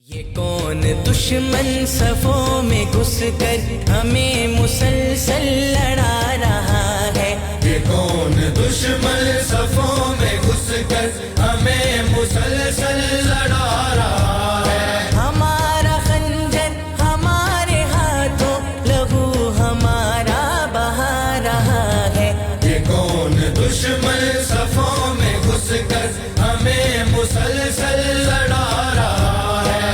یہ کون دشمن صفوں میں گھس کر ہمیں مسلسل لڑا رہا ہے؟ یہ کون دشمن صفوں میں گھس کر ہمیں مسلسل لڑا رہا ہے؟ ہمارا خنجر ہمارے ہاتھوں، لہو ہمارا بہا رہا ہے۔ یہ کون دشمن صفوں میں گھس کر ہمیں مسلسل لڑا رہا ہے؟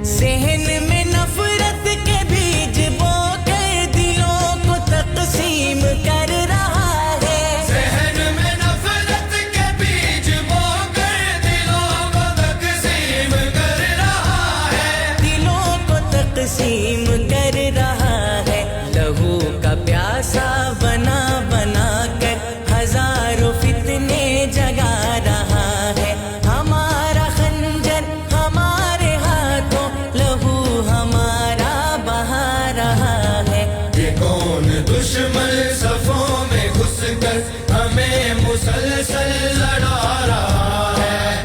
ذہن میں نفرت کے بیج بو کر دلوں کو تقسیم کر رہا ہے۔ ذہن میں نفرت کے بیج بو کر دلوں کو تقسیم کر رہا ہے۔ دلوں کو تقسیم کر رہا ہے۔ لہو کا پیاسا بنا بنا کر ہزاروں فتنے جگا رہا ہے۔ ہمارا خنجر ہمارے ہاتھوں، لہو ہمارا بہا رہا ہے۔ یہ کون دشمن صفوں میں گھس کر ہمیں مسلسل لڑا رہا ہے؟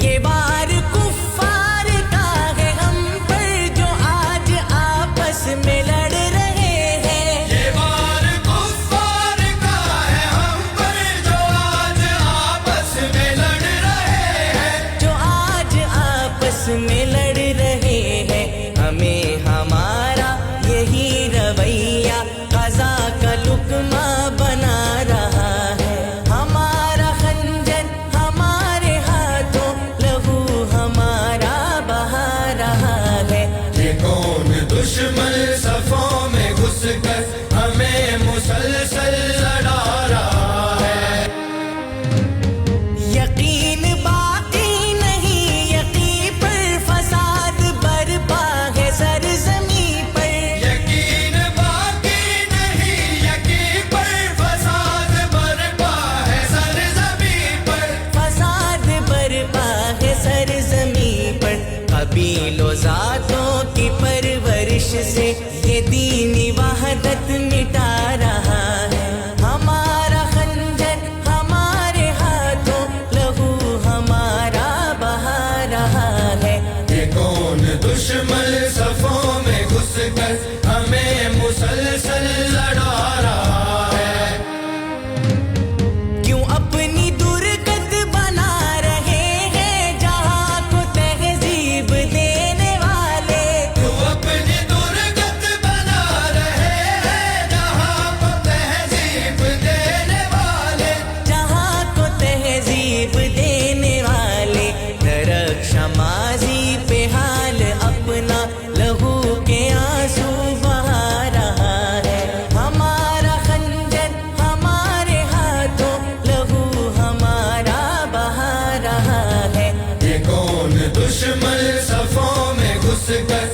یہ بار کفار کا ہے ہم پر جو آج آپس میں لڑ رہے ہیں۔ یہ بار کفار کا ہے ہم پر جو آج آپس میں لڑ رہے ہیں۔ جو آج آپس میں لڑ رہے ہیں۔ ہمیں ہمارا یہی رویہ قضا کا لقمہ بنا رہا ہے۔ ہمارا خنجر ہمارے ہاتھوں، لہو ہمارا بہا رہا ہے۔ یہ کون دشمن صفوں میں گھس کر ہمیں مسلسل لڑا رہا ہے؟ یقین باقی نہیں، یقین پر فساد برپا ہے سرزمین پر۔ یقین باقی نہیں، یقین پر فساد برپا ہے سرزمین پر۔ فساد برپا ہے سرزمین پر۔ قبیل و ذاتوں کی پرورش سے یہ دینی وحدت مٹا رہا ہے۔ ہمارا خنجر ہمارے ہاتھوں، لہو ہمارا بہا رہا ہے۔ یہ کون دشمن صفوں میں گھس کر ہمیں مسلسل لڑا رہا ہے؟ کیوں اپنی درگت بنا رہے ہیں جہاں کو تہذیب دینے والے؟ تو اپنی درگت بنا رہے ہیں جہاں کو تہذیب دینے والے۔ جہاں کو تہذیب دینے والے۔ درخش ماضی پہ حال اپنا لہو کے آنسو بہا رہا ہے۔ ہمارا خنجر ہمارے ہاتھوں، لہو ہمارا بہا رہا ہے۔ یہ کون دشمن صفوں میں گھس کر